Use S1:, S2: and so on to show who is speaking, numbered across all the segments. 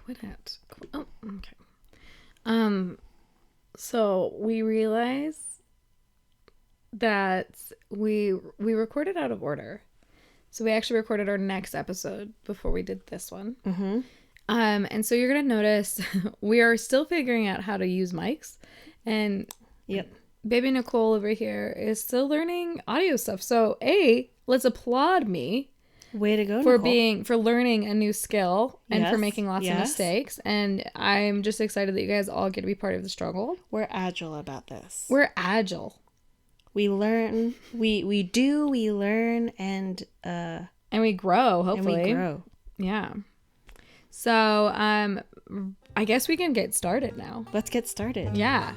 S1: quit it. Oh, okay. So we realize that we recorded out of order. So we actually recorded our next episode before we did this one.
S2: Mm-hmm.
S1: And so you're going to notice we are still figuring out how to use mics. And
S2: Yep.
S1: baby Nicolle over here is still learning audio stuff. So let's applaud me
S2: Way to go,
S1: for
S2: Nicolle.
S1: for learning a new skill and for
S2: Yes,
S1: making lots of
S2: yes.
S1: mistakes. And I'm just excited that you guys all get to be part of the struggle.
S2: We're agile about this.
S1: We're agile.
S2: We learn. We learn, and
S1: We grow, hopefully.
S2: and we grow.
S1: Yeah. So, I guess we can get started now.
S2: Let's get started.
S1: Yeah.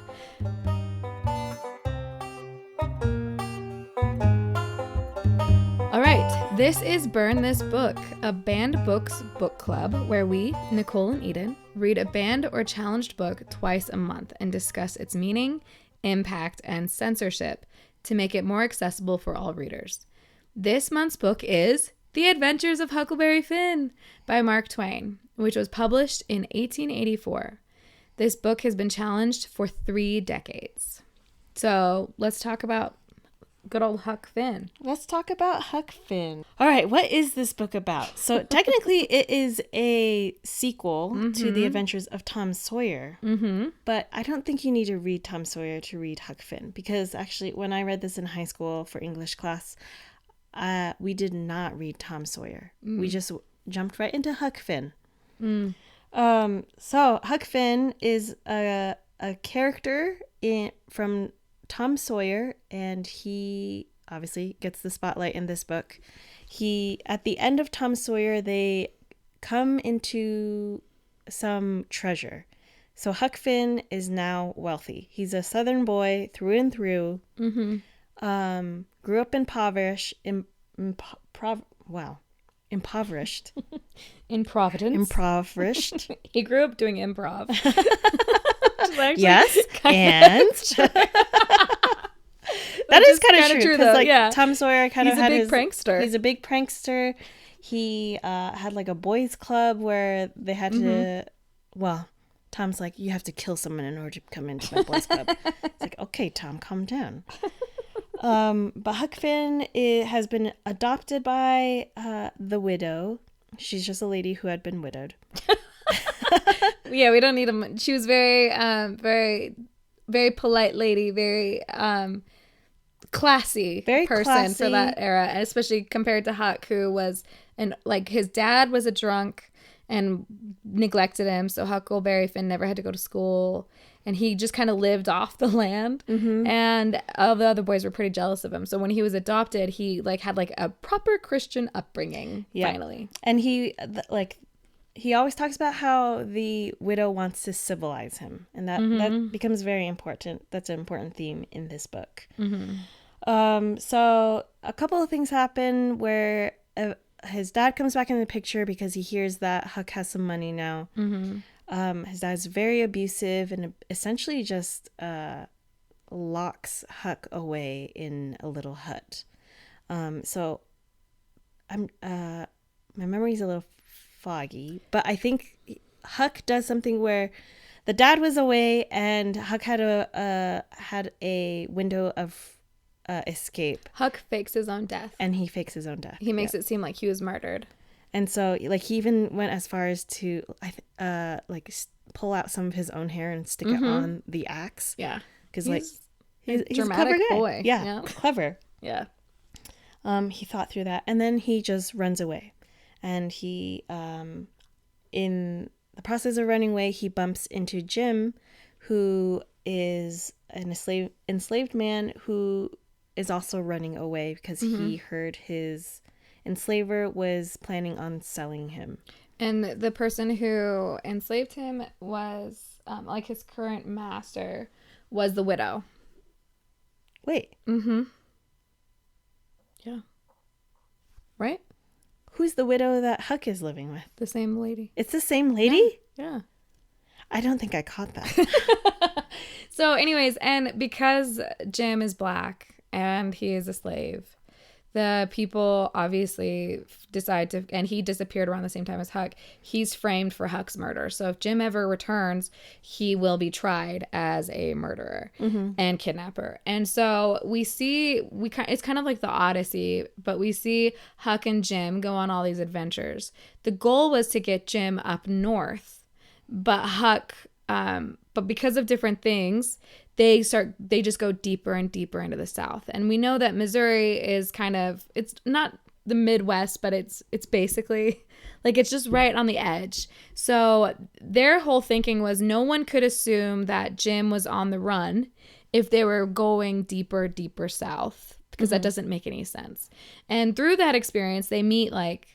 S1: All right. This is Burn This Book, a banned books book club where we, Nicolle and Eden, read a banned or challenged book twice a month and discuss its meaning, impact, and censorship to make it more accessible for all readers. This month's book is The Adventures of Huckleberry Finn by Mark Twain, which was published in 1884. This book has been challenged for 3 decades. So let's talk about good old Huck Finn.
S2: Let's talk about Huck Finn. All right, what is this book about? So technically it is a sequel to The Adventures of Tom Sawyer.
S1: Mm-hmm.
S2: But I don't think you need to read Tom Sawyer to read Huck Finn, because actually when I read this in high school for English class, we did not read Tom Sawyer. We just jumped right into Huck Finn. So Huck Finn is a character from Tom Sawyer, and he obviously gets the spotlight in this book. At the end of Tom Sawyer, they come into some treasure. So Huck Finn is now wealthy. He's a Southern boy through and through.
S1: Mm-hmm.
S2: Grew up impoverished.
S1: In Providence.
S2: Impoverished.
S1: He grew up doing improv.
S2: Yes, and that is kind of true,
S1: though.
S2: like,
S1: yeah.
S2: Tom Sawyer kind of
S1: He's a
S2: had
S1: big prankster.
S2: He's a big prankster. He had like a boys' club where they had to. Well, Tom's like, you have to kill someone in order to come into my boys' club. It's like, okay, Tom, calm down. But Huck Finn has been adopted by the widow. She's just a lady who had been widowed.
S1: Yeah, we don't need him. She was very, very polite lady, very classy person for that era, especially compared to Huck, who was his dad was a drunk and neglected him, so Huckleberry Finn never had to go to school, and he just kind of lived off the land. And all the other boys were pretty jealous of him. So when he was adopted, he had a proper Christian upbringing. Yeah. Finally,
S2: and he always talks about how the widow wants to civilize him, and that becomes very important. That's an important theme in this book. So a couple of things happen where his dad comes back in the picture because he hears that Huck has some money now. His dad's very abusive and essentially just locks Huck away in a little hut. So my memory's a little foggy, but I think Huck does something where the dad was away and Huck had a window of escape.
S1: Huck fakes his own death.
S2: And he fakes his own death.
S1: He makes it seem like he was murdered.
S2: And so he even went as far as to pull out some of his own hair and stick it on the axe.
S1: Yeah.
S2: Because
S1: he's
S2: a
S1: dramatic
S2: clever guy.
S1: boy.
S2: Yeah. Clever.
S1: Yeah.
S2: He thought through that, and then he just runs away. And he, in the process of running away, he bumps into Jim, who is an enslaved man who is also running away because he heard his enslaver was planning on selling him.
S1: And the person who enslaved him was, his current master was the widow.
S2: Wait.
S1: Yeah. Right?
S2: Who's the widow that Huck is living with?
S1: The same lady.
S2: It's the same lady?
S1: Yeah.
S2: I don't think I caught that.
S1: So anyways, and because Jim is black and he is a slave, the people obviously decide to, and he disappeared around the same time as Huck. He's framed for Huck's murder. So if Jim ever returns, he will be tried as a murderer and kidnapper. And so it's kind of like the Odyssey, but we see Huck and Jim go on all these adventures. The goal was to get Jim up north, but because of different things, they just go deeper and deeper into the South. And we know that Missouri is it's not the Midwest, but it's basically like it's just right on the edge. So their whole thinking was no one could assume that Jim was on the run if they were going deeper south, because that doesn't make any sense. And through that experience, they meet like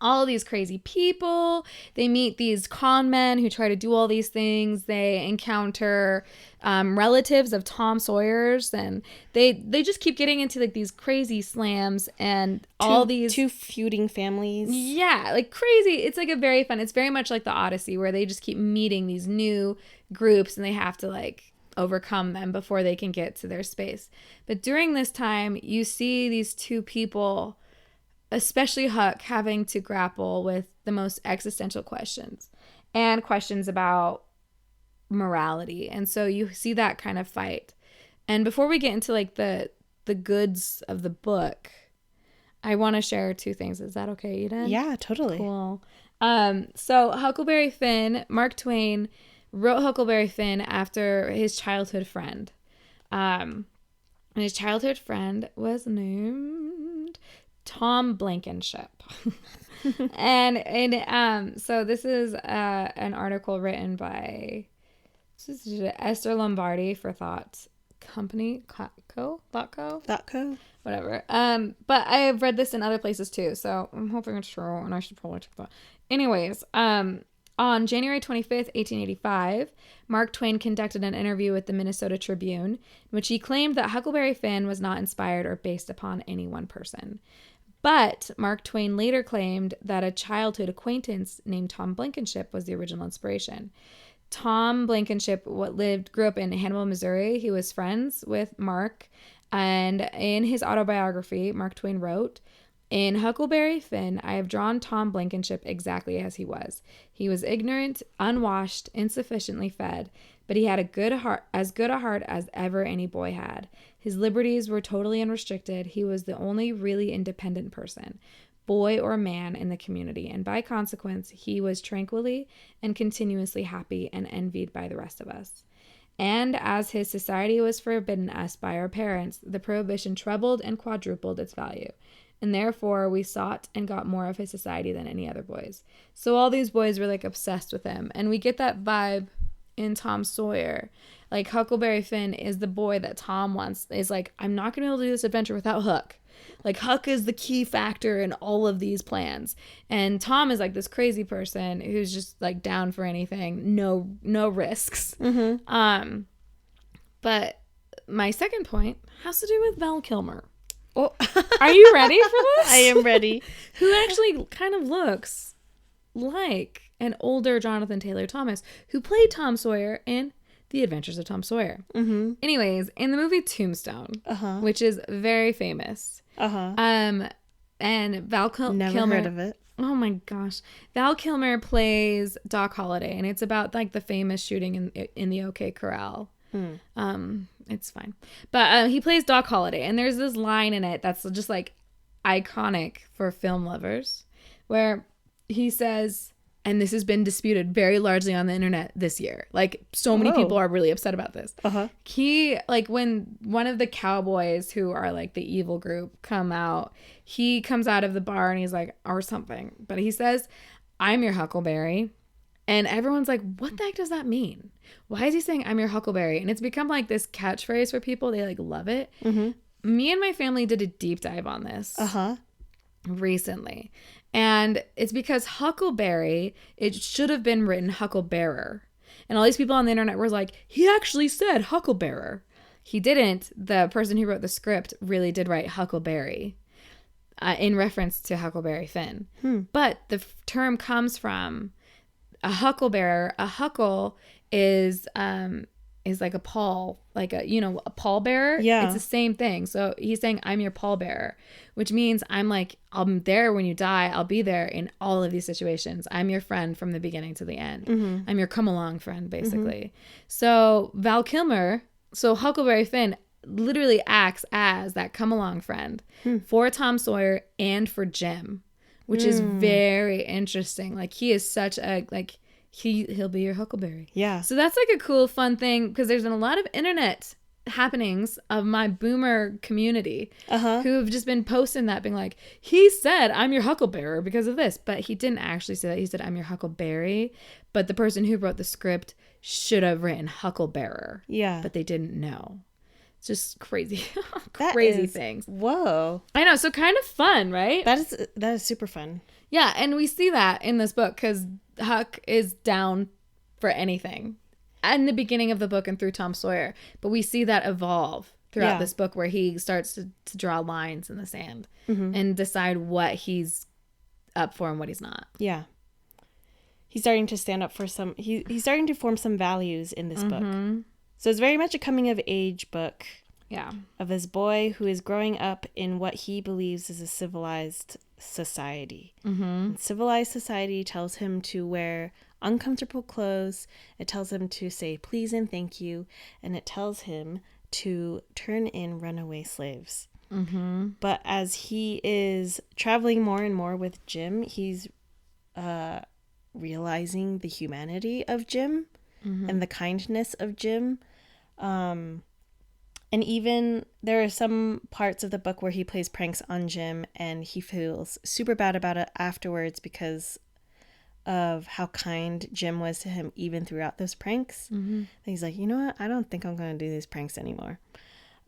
S1: all of these crazy people. They meet these con men who try to do all these things. They encounter relatives of Tom Sawyer's, and they just keep getting into like these crazy slams and all these
S2: two feuding families.
S1: Yeah, like crazy. It's like it's very much like the Odyssey, where they just keep meeting these new groups and they have to like overcome them before they can get to their space. But during this time, you see these two people, especially Huck, having to grapple with the most existential questions and questions about morality. And so you see that kind of fight. And before we get into like the goods of the book, I want to share two things. Is that okay, Eden?
S2: Yeah, totally.
S1: Cool. So Huckleberry Finn, Mark Twain wrote Huckleberry Finn after his childhood friend. And his childhood friend was named Tom Blankenship. and so this is an article written by Esther Lombardi for Thought Company, Co, whatever. But I've read this in other places too, so I'm hoping it's true, and I should probably check that. Anyways, on January 25th, 1885, Mark Twain conducted an interview with the Minnesota Tribune, in which he claimed that Huckleberry Finn was not inspired or based upon any one person. But Mark Twain later claimed that a childhood acquaintance named Tom Blankenship was the original inspiration. Tom Blankenship grew up in Hannibal, Missouri. He was friends with Mark, and in his autobiography, Mark Twain wrote, "In Huckleberry Finn, I have drawn Tom Blankenship exactly as he was. He was ignorant, unwashed, insufficiently fed, but he had as good a heart as ever any boy had. His liberties were totally unrestricted. He was the only really independent person, boy or man, in the community, and by consequence, he was tranquilly and continuously happy and envied by the rest of us. And as his society was forbidden us by our parents, the prohibition trebled and quadrupled its value. And therefore, we sought and got more of his society than any other boys." So all these boys were like obsessed with him. And we get that vibe in Tom Sawyer. Like Huckleberry Finn is the boy that Tom wants. Is like, I'm not going to be able to do this adventure without Huck. Like Huck is the key factor in all of these plans. And Tom is like this crazy person who's just like down for anything. No risks. Mm-hmm. But my second point has to do with Val Kilmer.
S2: Oh.
S1: Are you ready for this?
S2: I am ready.
S1: Who actually kind of looks like an older Jonathan Taylor Thomas, who played Tom Sawyer in The Adventures of Tom Sawyer. Mm-hmm. Anyways, in the movie Tombstone, which is very famous, and Val Kilmer.
S2: Never heard of it.
S1: Oh my gosh. Val Kilmer plays Doc Holliday, and it's about like the famous shooting in the OK Corral. It's fine. But he plays Doc Holliday, and there's this line in it that's just like iconic for film lovers, where he says, and this has been disputed very largely on the internet this year. Like, so many people are really upset about this. He, like, when one of the cowboys who are, like, the evil group come out, he comes out of the bar and he's like, or something. But he says, "I'm your Huckleberry." And everyone's like, what the heck does that mean? Why is he saying, "I'm your Huckleberry"? And it's become, like, this catchphrase for people. They, like, love it. Mm-hmm. Me and my family did a deep dive on this recently. And it's because Huckleberry, it should have been written Hucklebearer. And all these people on the internet were like, he actually said Hucklebearer. He didn't. The person who wrote the script really did write Huckleberry in reference to Huckleberry Finn. But the term comes from a hucklebearer. A huckle is is like a pall, like a, you know, a pallbearer.
S2: Yeah.
S1: It's the same thing. So he's saying, I'm your pallbearer, which means I'm like, I'm there when you die. I'll be there in all of these situations. I'm your friend from the beginning to the end. I'm your come along friend, basically. So Val Kilmer, so Huckleberry Finn literally acts as that come along friend for Tom Sawyer and for Jim, which is very interesting. Like he is such a, like, he'll be your Huckleberry.
S2: Yeah.
S1: So that's like a cool, fun thing, because there's been a lot of internet happenings of my boomer community who have just been posting that, being like, he said, I'm your Hucklebearer because of this. But he didn't actually say that. He said, I'm your Huckleberry. But the person who wrote the script should have written Hucklebearer.
S2: Yeah.
S1: But they didn't know. It's just crazy.
S2: Crazy
S1: things.
S2: Whoa.
S1: I know. So kind of fun, right?
S2: That is super fun.
S1: Yeah. And we see that in this book because Huck is down for anything in the beginning of the book and through Tom Sawyer. But we see that evolve throughout this book, where he starts to draw lines in the sand and decide what he's up for and what he's not.
S2: Yeah. He's starting to stand up for he's starting to form some values in this book. So it's very much a coming of age book.
S1: Yeah.
S2: Of this boy who is growing up in what he believes is a civilized society. And civilized society tells him to wear uncomfortable clothes. It tells him to say please and thank you. And it tells him to turn in runaway slaves. But as he is traveling more and more with Jim, he's realizing the humanity of Jim and the kindness of Jim. And even there are some parts of the book where he plays pranks on Jim and he feels super bad about it afterwards because of how kind Jim was to him even throughout those pranks. And he's like, you know what? I don't think I'm going to do these pranks anymore.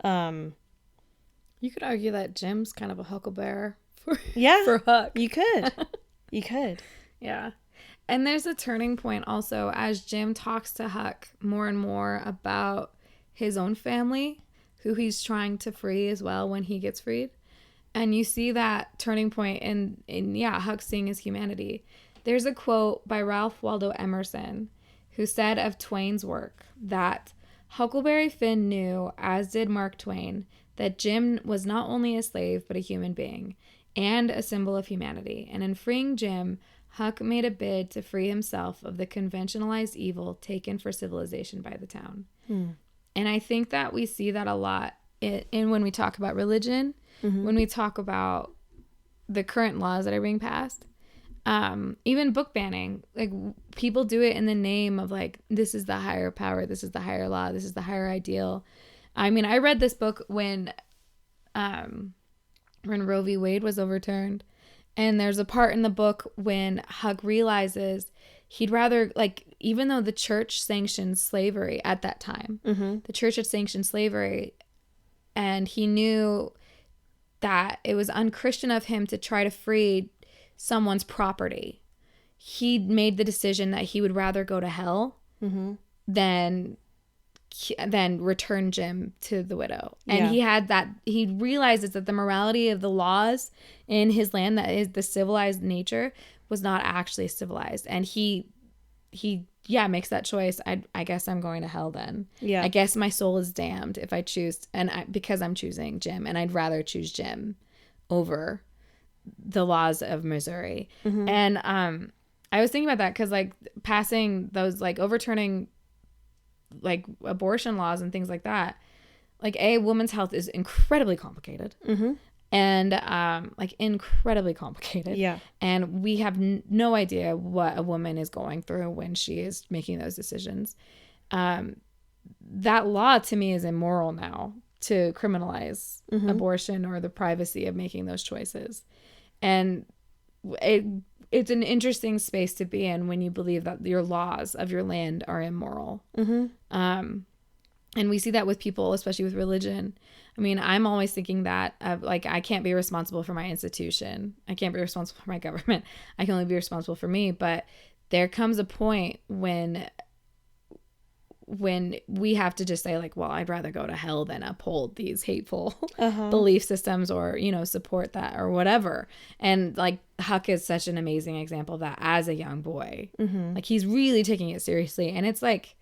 S1: You could argue that Jim's kind of a Hucklebearer for Huck.
S2: You could. You could.
S1: Yeah. And there's a turning point also as Jim talks to Huck more and more about his own family, who he's trying to free as well when he gets freed. And you see that turning point in Huck seeing his humanity. There's a quote by Ralph Waldo Emerson, who said of Twain's work that Huckleberry Finn knew, as did Mark Twain, that Jim was not only a slave but a human being and a symbol of humanity. And in freeing Jim, Huck made a bid to free himself of the conventionalized evil taken for civilization by the town. And I think that we see that a lot in when we talk about religion, when we talk about the current laws that are being passed, even book banning. Like, people do it in the name of, like, this is the higher power, this is the higher law, this is the higher ideal. I mean, I read this book when Roe v. Wade was overturned. And there's a part in the book when Huck realizes he'd rather, like, even though the church sanctioned slavery at that time, the church had sanctioned slavery, and he knew that it was unchristian of him to try to free someone's property. He made the decision that he would rather go to hell than return Jim to the widow. And he realizes that the morality of the laws in his land, that is the civilized nature, was not actually civilized. And he makes that choice. I guess I'm going to hell then. Yeah. I guess my soul is damned if I choose, because I'm choosing Jim, and I'd rather choose Jim over the laws of Missouri. And I was thinking about that because, like, passing those, like, overturning, like, abortion laws and things like that, like, women's health is incredibly complicated. And like, incredibly complicated. Yeah. And we have no idea what a woman is going through when she is making those decisions. That law to me is immoral now, to criminalize abortion or the privacy of making those choices. And it's an interesting space to be in when you believe that your laws of your land are immoral. And we see that with people, especially with religion. I mean, I'm always thinking that, like, I can't be responsible for my institution. I can't be responsible for my government. I can only be responsible for me. But there comes a point when we have to just say, like, well, I'd rather go to hell than uphold these hateful belief systems, or, you know, support that or whatever. And, like, Huck is such an amazing example of that as a young boy. Like, he's really taking it seriously. And it's like,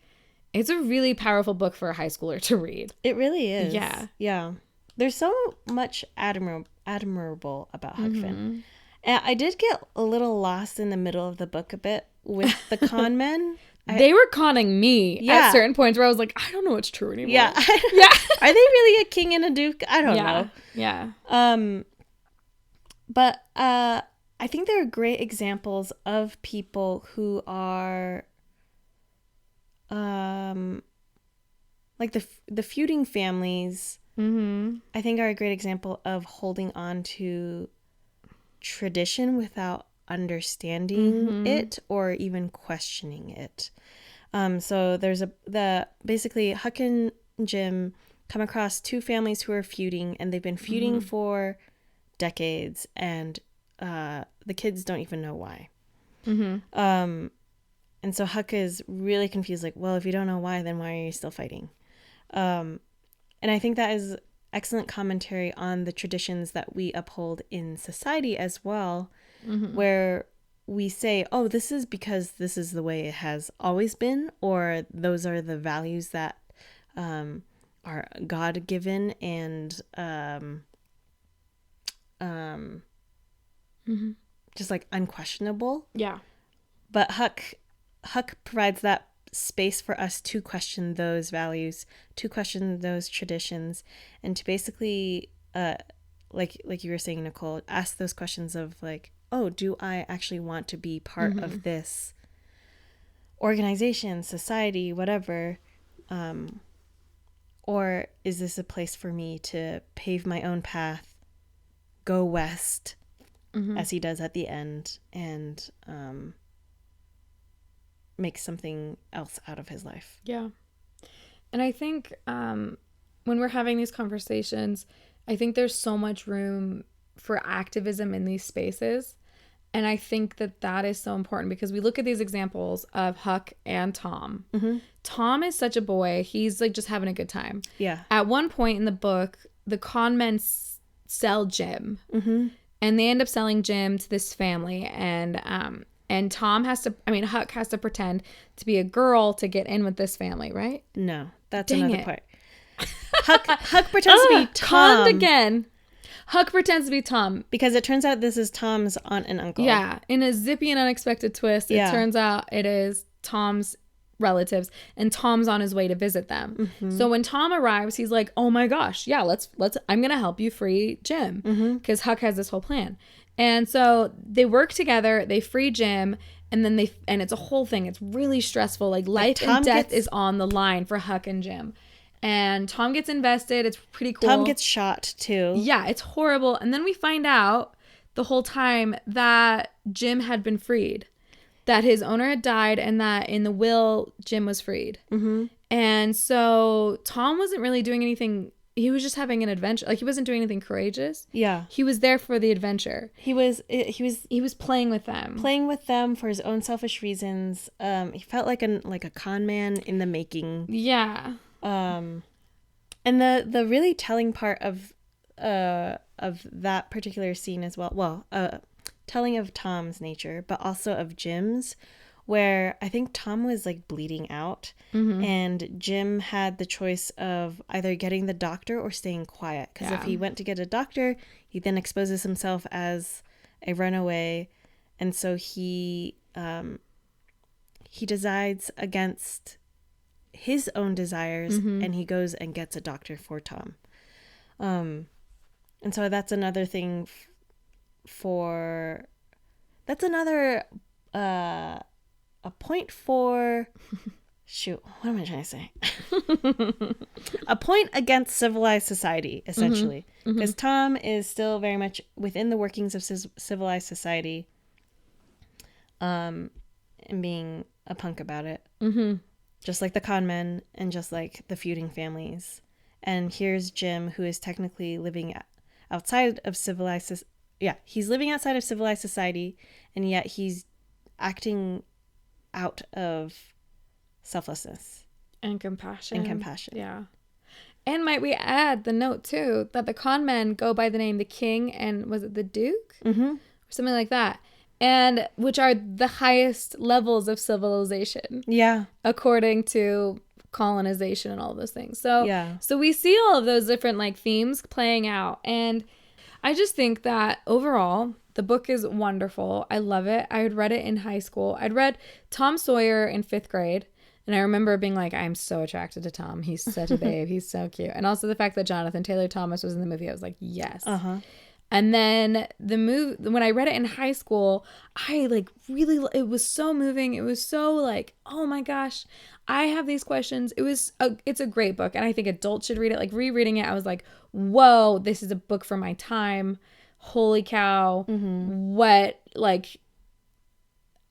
S1: It's a really powerful book for a high schooler to read.
S2: It really is.
S1: Yeah.
S2: Yeah. There's so much admirable about Huck Finn. And I did get a little lost in the middle of the book a bit with the con men.
S1: They were conning me at certain points where I was like, I don't know what's true anymore.
S2: Yeah.
S1: Yeah.
S2: Are they really a king and a duke? I don't know.
S1: Yeah.
S2: But I think there are great examples of people who are like the feuding families. I think are a great example of holding on to tradition without understanding it or even questioning it. So there's basically Huck and Jim come across two families who are feuding, and they've been feuding for decades, and the kids don't even know why. And so Huck is really confused, like, well, if you don't know why, then why are you still fighting? And I think that is excellent commentary on the traditions that we uphold in society as well, where we say, oh, this is because this is the way it has always been, or those are the values that are God-given and just like unquestionable.
S1: Yeah.
S2: But Huck provides that space for us to question those values, to question those traditions, and to basically like you were saying, Nicolle, ask those questions of like, oh, do I actually want to be part of this organization, society, whatever, or is this a place for me to pave my own path, go west, as he does at the end, and make something else out of his life.
S1: Yeah. And I think when we're having these conversations, I think there's so much room for activism in these spaces. And I think that is so important because we look at these examples of Huck and Tom. Tom is such a boy. He's like just having a good time.
S2: Yeah.
S1: At one point in the book, the con men sell Jim. And they end up selling Jim to this family. And Huck has to pretend to be a girl to get in with this family, right?
S2: No, that's
S1: Dang
S2: another
S1: it.
S2: part. Huck pretends to be Tom.
S1: Conned again. Huck pretends to be Tom.
S2: Because it turns out this is Tom's aunt and uncle.
S1: Yeah. In a zippy and unexpected twist, it turns out it is Tom's relatives, and Tom's on his way to visit them. So when Tom arrives, he's like, oh my gosh, yeah, let's I'm going to help you free Jim. Because Huck has this whole plan. And so they work together, they free Jim, and then and it's a whole thing. It's really stressful. Like life and death is on the line for Huck and Jim. And Tom gets invested. It's pretty cool.
S2: Tom gets shot too.
S1: Yeah, it's horrible. And then we find out the whole time that Jim had been freed, that his owner had died, and that in the will, Jim was freed. And so Tom wasn't really doing anything. He was just having an adventure. Like, he wasn't doing anything courageous.
S2: Yeah.
S1: He was there for the adventure. He was playing with them.
S2: Playing with them for his own selfish reasons. He felt like a con man in the making.
S1: Yeah.
S2: And the really telling part of that particular scene as well, telling of Tom's nature, but also of Jim's, where I think Tom was like bleeding out, and Jim had the choice of either getting the doctor or staying quiet. Because if he went to get a doctor, he then exposes himself as a runaway, and so he decides against his own desires, and he goes and gets a doctor for Tom. And so that's another thing that's another a point for shoot, what am I trying to say? A point against civilized society, essentially, because Tom is still very much within the workings of civilized society, and being a punk about it, just like the con men and just like the feuding families. And here's Jim, who is technically living outside of civilized. He's living outside of civilized society, and yet he's acting out of selflessness
S1: and compassion. Yeah. And might we add the note too that the con men go by the name the King and was it the Duke? Or something like that. And which are the highest levels of civilization.
S2: Yeah.
S1: According to colonization and all of those things. So
S2: Yeah.
S1: so we see all of those different like themes playing out, and I just think that overall the book is wonderful. I love it. I had read it in high school. I'd read Tom Sawyer in 5th grade, and I remember being like, I'm so attracted to Tom. He's such a babe. He's so cute. And also the fact that Jonathan Taylor Thomas was in the movie, I was like, yes. And then when I read it in high school, I like really, it was so moving. It was so like, oh my gosh, I have these questions. It's a great book. And I think adults should read it. Like rereading it, I was like, whoa, this is a book for my time. Holy cow. What, like,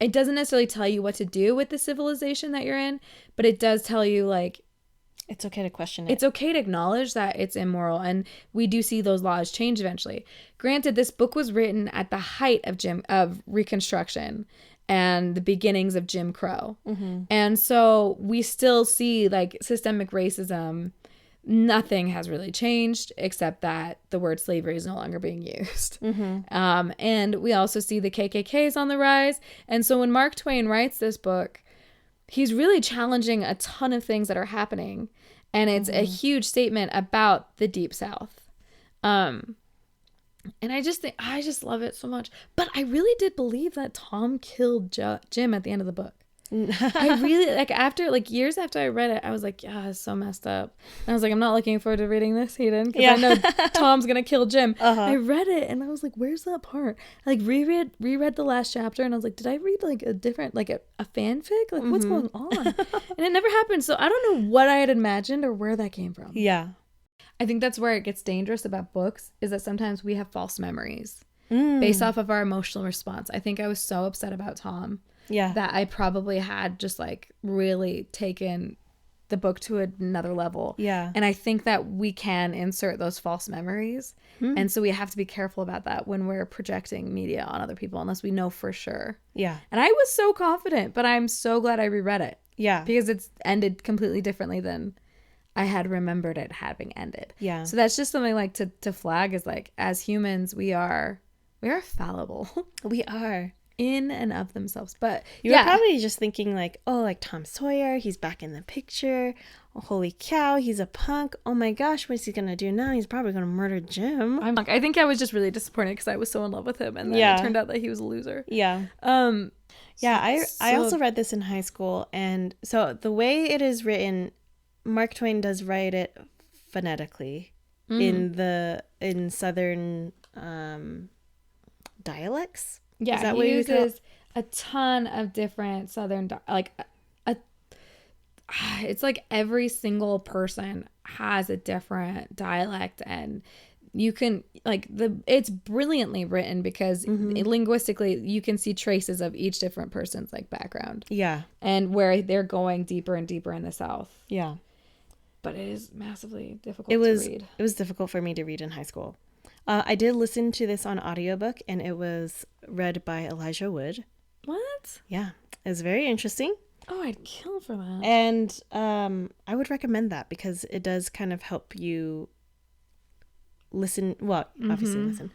S1: it doesn't necessarily tell you what to do with the civilization that you're in, but it does tell you like,
S2: it's okay to question it.
S1: It's okay to acknowledge that it's immoral, and we do see those laws change eventually. Granted, this book was written at the height of Reconstruction and the beginnings of Jim Crow. And so we still see like systemic racism. Nothing has really changed except that the word slavery is no longer being used. And we also see the KKK is on the rise. And so when Mark Twain writes this book, he's really challenging a ton of things that are happening. And it's a huge statement about the Deep South. And I just love it so much. But I really did believe that Tom killed Jim at the end of the book. I really, like, years after I read it, I was like, yeah, it's so messed up. And I was like, I'm not looking forward to reading this, Eden, because I know Tom's gonna kill Jim. I read it and I was like, where's that part? I like reread the last chapter, and I was like, did I read like a different, like a fanfic? Like what's going on? And it never happened. So I don't know what I had imagined or where that came from.
S2: Yeah.
S1: I think that's where it gets dangerous about books, is that sometimes we have false memories based off of our emotional response. I think I was so upset about Tom. Yeah. That I probably had just like really taken the book to another level. Yeah. And I think that we can insert those false memories. And so we have to be careful about that when we're projecting media on other people, unless we know for sure. Yeah. And I was so confident, but I'm so glad I reread it. Yeah. Because it's ended completely differently than I had remembered it having ended. Yeah. So that's just something like to flag, is like, as humans, we are fallible.
S2: We are.
S1: In and of themselves. But
S2: you were probably just thinking like, oh, like Tom Sawyer, he's back in the picture. Oh, holy cow, he's a punk. Oh my gosh, what's he gonna do now? He's probably gonna murder Jim.
S1: I think I was just really disappointed because I was so in love with him, and then it turned out that he was a loser. I
S2: also read this in high school, and so the way it is written, Mark Twain does write it phonetically in Southern dialects.
S1: Yeah,
S2: is that
S1: he uses a ton of different Southern, it's like every single person has a different dialect, and you can it's brilliantly written because linguistically you can see traces of each different person's like background. Yeah. And where they're going deeper and deeper in the South. Yeah. But it is massively difficult to read.
S2: It was difficult for me to read in high school. I did listen to this on audiobook, and it was read by Elijah Wood.
S1: What?
S2: Yeah. It was very interesting.
S1: Oh, I'd kill for that.
S2: And I would recommend that because it does kind of help you listen. Well, obviously listen.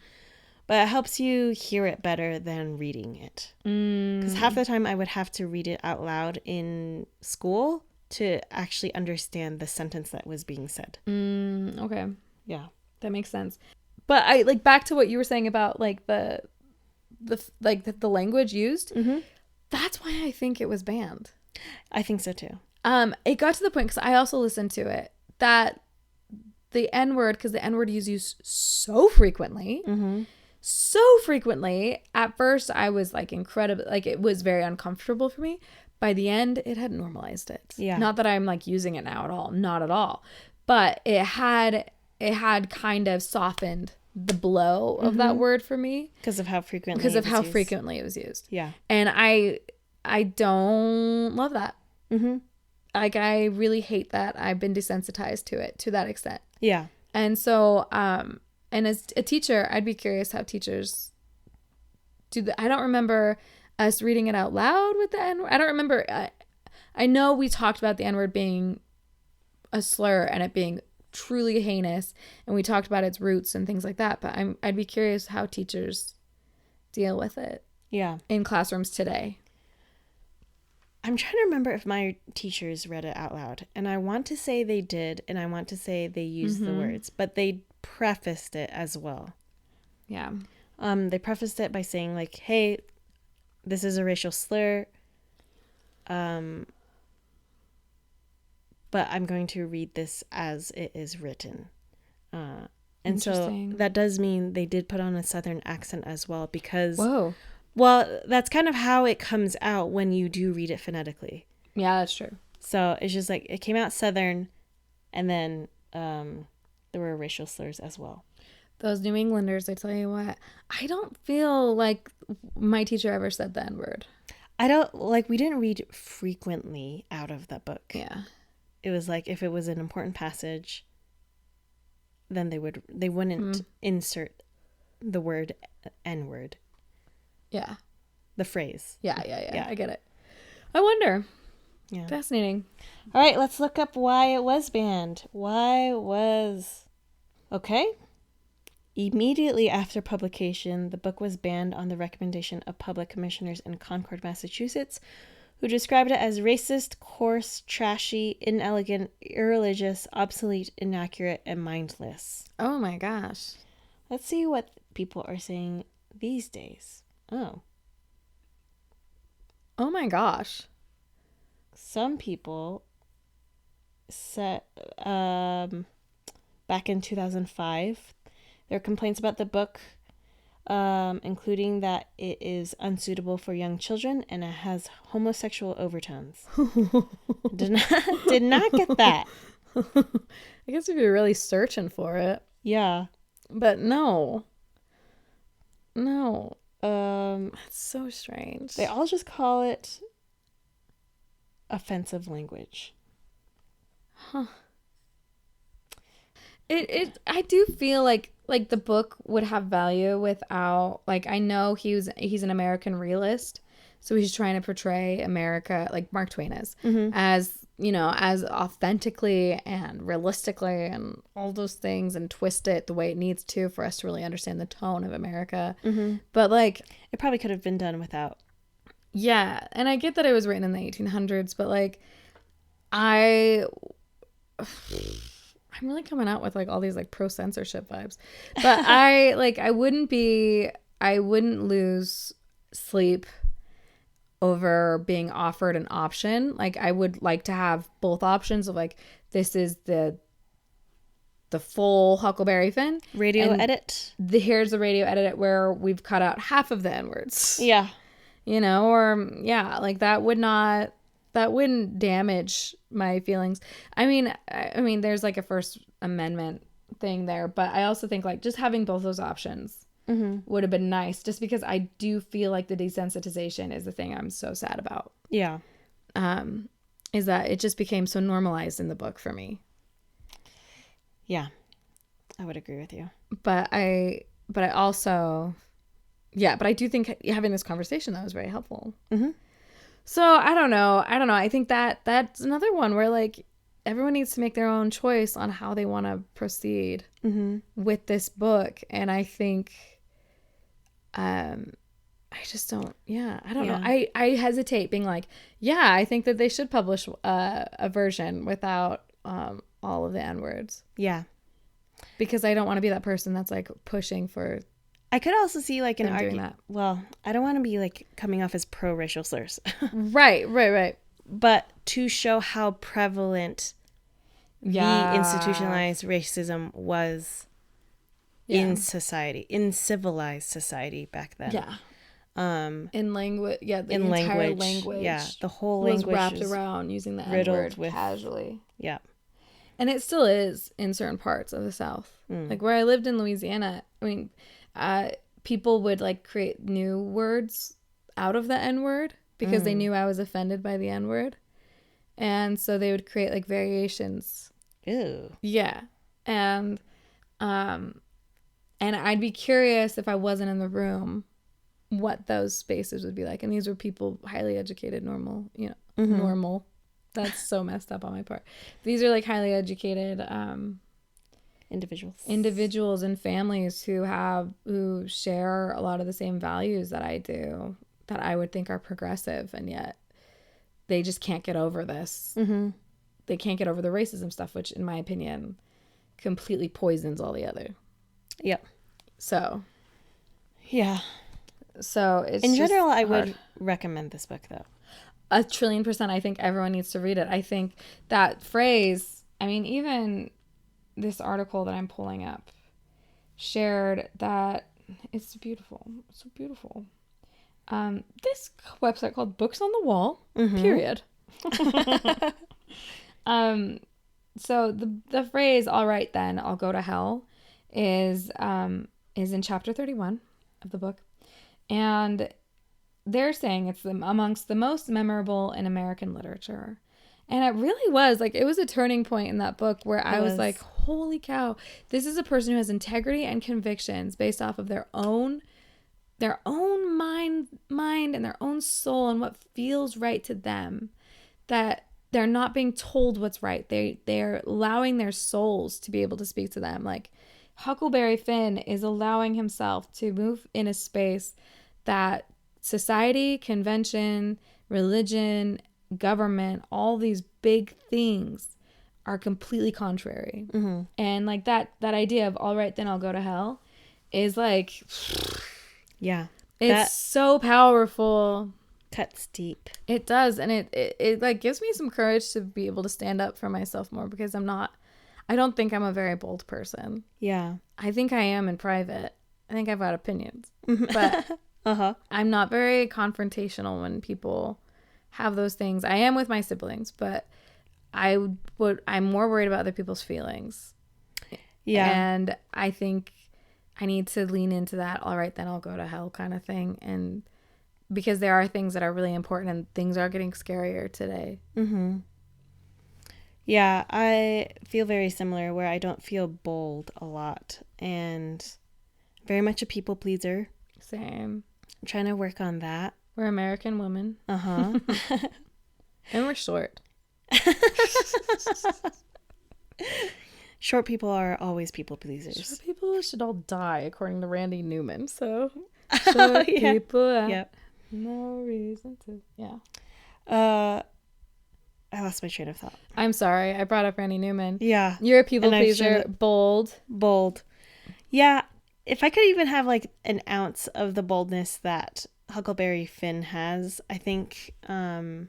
S2: But it helps you hear it better than reading it. Because half the time I would have to read it out loud in school to actually understand the sentence that was being said.
S1: Okay. Yeah. That makes sense. But I like back to what you were saying about like the language used. That's why I think it was banned.
S2: I think so too.
S1: It got to the point, because I also listened to it, that the N-word, because the N-word is used so frequently, at first I was like incredibly, like it was very uncomfortable for me. By the end, it had normalized it. Yeah. Not that I'm like using it now at all, not at all, but it had kind of softened the blow of that word for me
S2: because of how frequently
S1: it was used. Yeah. And I don't love that. Like I really hate that. I've been desensitized to it to that extent. Yeah. And so and as a teacher, I'd be curious how teachers do that. I don't remember us reading it out loud with the N-word. I don't remember. I know we talked about the N-word being a slur and it being truly heinous, and we talked about its roots and things like that, but I'd be curious how teachers deal with it in classrooms today.
S2: I'm trying to remember if my teachers read it out loud. And I want to say they did, and I want to say they used the words, but they prefaced it as well.
S1: Yeah.
S2: They prefaced it by saying, like, hey, this is a racial slur. But I'm going to read this as it is written. And so that does mean they did put on a Southern accent as well, because...
S1: Whoa.
S2: Well, that's kind of how it comes out when you do read it phonetically.
S1: Yeah, that's true.
S2: So it's just like, it came out Southern, and then there were racial slurs as well.
S1: Those New Englanders, I tell you what, I don't feel like my teacher ever said the N-word.
S2: I don't, like, we didn't read frequently out of that book.
S1: Yeah.
S2: It was like, if it was an important passage, then they wouldn't insert the word N-word.
S1: Yeah.
S2: The phrase.
S1: Yeah. I get it. I wonder.
S2: Yeah.
S1: Fascinating.
S2: All right, let's look up why it was banned. Okay. Immediately after publication, the book was banned on the recommendation of public commissioners in Concord, Massachusetts, who described it as racist, coarse, trashy, inelegant, irreligious, obsolete, inaccurate, and mindless.
S1: Oh my gosh.
S2: Let's see what people are saying these days. Oh
S1: my gosh.
S2: Some people said back in 2005, there were complaints about the book, including that it is unsuitable for young children and it has homosexual overtones. Did not get that.
S1: I guess if you're really searching for it.
S2: Yeah.
S1: But no. That's so strange.
S2: They all just call it offensive language.
S1: Huh. I do feel like the book would have value without, like, I know he's an American realist, so he's trying to portray America, like Mark Twain is, as, you know, as authentically and realistically and all those things, and twist it the way it needs to for us to really understand the tone of America. But, like,
S2: it probably could have been done without.
S1: Yeah, and I get that it was written in the 1800s, but, like, I'm really coming out with, like, all these, like, pro-censorship vibes. But I wouldn't lose sleep over being offered an option. Like, I would like to have both options of, like, this is the full Huckleberry Finn.
S2: Radio edit.
S1: Here's the radio edit where we've cut out half of the N-words.
S2: Yeah.
S1: You know, or, yeah, like, that wouldn't damage my feelings. I mean, there's, like, a First Amendment thing there, but I also think, like, just having both those options would have been nice, just because I do feel like the desensitization is the thing I'm so sad about.
S2: Yeah.
S1: Is that it just became so normalized in the book for me.
S2: Yeah. I would agree with you.
S1: But I also, yeah, but I do think having this conversation, that was very helpful. So I don't know. I think that's another one where, like, everyone needs to make their own choice on how they want to proceed with this book. And I think, I just don't, I don't know. I hesitate being like, yeah, I think that they should publish a version without all of the N-words.
S2: Yeah.
S1: Because I don't want to be that person that's, like, pushing for...
S2: I could also see, like, an argument. Well, I don't want to be, like, coming off as pro-racial slurs.
S1: Right.
S2: But to show how prevalent the institutionalized racism was in society, in civilized society back then.
S1: Yeah. In language, the entire language.
S2: Yeah, the whole
S1: was
S2: language
S1: wrapped around using the N-word casually.
S2: Yeah.
S1: And it still is in certain parts of the South. Like, where I lived in Louisiana, I mean... people would, like, create new words out of the N-word because they knew I was offended by the N-word. And so they would create, like, variations.
S2: Ew.
S1: Yeah. And I'd be curious, if I wasn't in the room, what those spaces would be like. And these were people, highly educated, normal, you know, normal. That's so messed up on my part. These are, like, highly educated, individuals and families who share a lot of the same values that I do, that I would think are progressive, and yet they just can't get over this. They can't get over the racism stuff, which in my opinion completely poisons all the other.
S2: Yep.
S1: So
S2: yeah.
S1: So it's
S2: in
S1: just
S2: general, I
S1: hard.
S2: would recommend this book though.
S1: 1,000,000,000%. I think everyone needs to read it. I think that phrase, I mean, even this article that I'm pulling up shared that it's beautiful. It's so beautiful. This website called Books on the Wall, period. So the phrase "all right then, I'll go to hell" is in chapter 31 of the book, and they're saying it's amongst the most memorable in American literature. And it really was like, it was a turning point in that book where I was like, holy cow, this is a person who has integrity and convictions based off of their own mind and their own soul and what feels right to them, that they're not being told what's right. They're allowing their souls to be able to speak to them. Like Huckleberry Finn is allowing himself to move in a space that society, convention, religion, government, all these big things are completely contrary. And like that idea of all right then I'll go to hell is like,
S2: yeah,
S1: it's so powerful.
S2: Cuts deep.
S1: It does. And it like gives me some courage to be able to stand up for myself more, because I don't think I'm a very bold person.
S2: Yeah.
S1: I think I am in private. I think I've got opinions, but I'm not very confrontational when people have those things. I am with my siblings, but I'm more worried about other people's feelings. Yeah. And I think I need to lean into that. All right, then I'll go to hell kind of thing. And because there are things that are really important and things are getting scarier today.
S2: Yeah, I feel very similar, where I don't feel bold a lot and very much a people pleaser.
S1: Same.
S2: I'm trying to work on that.
S1: We're American women. And we're short.
S2: Short people are always people pleasers.
S1: Short people should all die, according to Randy Newman. So short people have no reason to. Yeah.
S2: I lost my train of thought.
S1: I'm sorry. I brought up Randy Newman.
S2: Yeah.
S1: You're a people pleaser. Bold.
S2: Yeah. If I could even have like an ounce of the boldness that Huckleberry Finn has, I think that,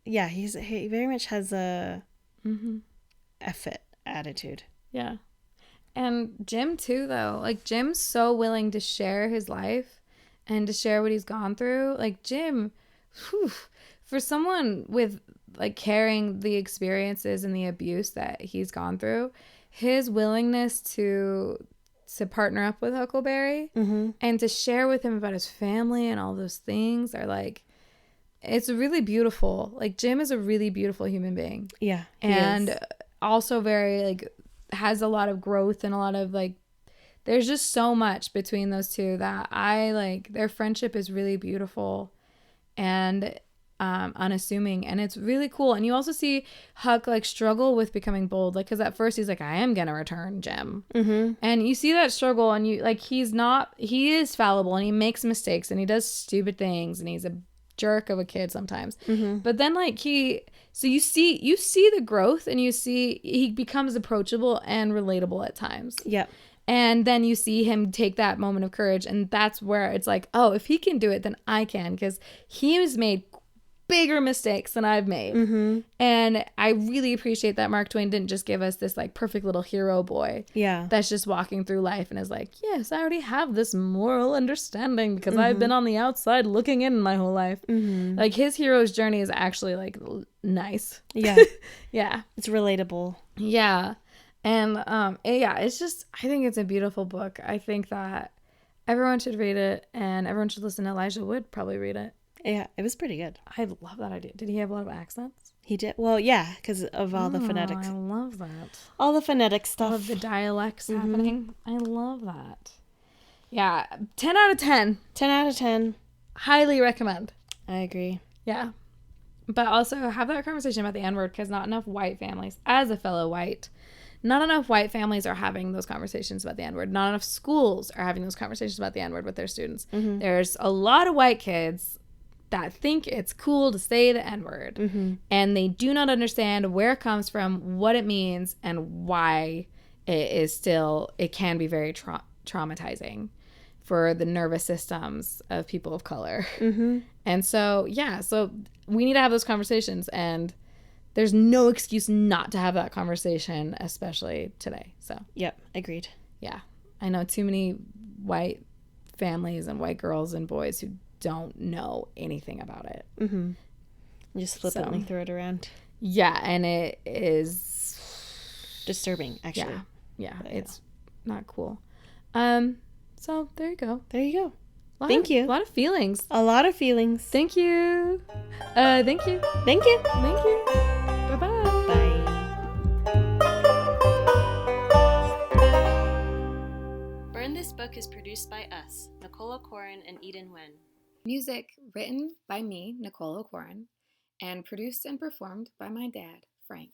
S2: yeah, he very much has a effort attitude.
S1: Yeah. And Jim too, though. Like, Jim's so willing to share his life and to share what he's gone through. Like, Jim, for someone with like carrying the experiences and the abuse that he's gone through, his willingness to partner up with Huckleberry and to share with him about his family and all those things are like, it's really beautiful. Like, Jim is a really beautiful human being.
S2: Yeah.
S1: And also very like, has a lot of growth and a lot of like, there's just so much between those two that I like. Their friendship is really beautiful and unassuming, and it's really cool. And you also see Huck like struggle with becoming bold, like, because at first he's like, I am gonna return Jim, and you see that struggle, and you like, he is fallible and he makes mistakes and he does stupid things and he's a jerk of a kid sometimes, but then like you see the growth, and you see he becomes approachable and relatable at times. And then you see him take that moment of courage, and that's where it's like, oh, if he can do it, then I can, because he has made bigger mistakes than I've made. And I really appreciate that Mark Twain didn't just give us this like perfect little hero boy that's just walking through life and is like, yes, I already have this moral understanding because I've been on the outside looking in my whole life. Like, his hero's journey is actually like nice. Yeah.
S2: It's relatable.
S1: Yeah. And it's just, I think it's a beautiful book. I think that everyone should read it, and everyone should listen to Elijah Wood probably read it.
S2: Yeah, it was pretty good.
S1: I love that idea. Did he have a lot of accents?
S2: He did. Well, yeah, because of all the phonetics.
S1: I love that.
S2: All the phonetic stuff.
S1: All of the dialects happening. I love that. Yeah, 10 out of 10.
S2: 10 out of 10.
S1: Highly recommend.
S2: I agree.
S1: Yeah. But also have that conversation about the N-word, because not enough white families, as a fellow white, not enough white families are having those conversations about the N-word. Not enough schools are having those conversations about the N-word with their students. There's a lot of white kids that think it's cool to say the N-word, and they do not understand where it comes from, what it means, and why it can be very traumatizing for the nervous systems of people of color. And so, so we need to have those conversations, and there's no excuse not to have that conversation, especially today. So,
S2: yep, agreed.
S1: Yeah. I know too many white families and white girls and boys who don't know anything about it.
S2: Just flippantly throw it around.
S1: Yeah, and it is
S2: disturbing, actually.
S1: Yeah, it's not cool. So there you go.
S2: There you go. Thank you.
S1: A lot of feelings.
S2: A lot of feelings.
S1: Thank you. Thank you.
S2: Thank you.
S1: Thank you. Bye-bye.
S2: Bye. Burn This Book is produced by us, Nicolle and Eden Wen.
S1: Music written by me, Nicolle, and produced and performed by my dad, Frank.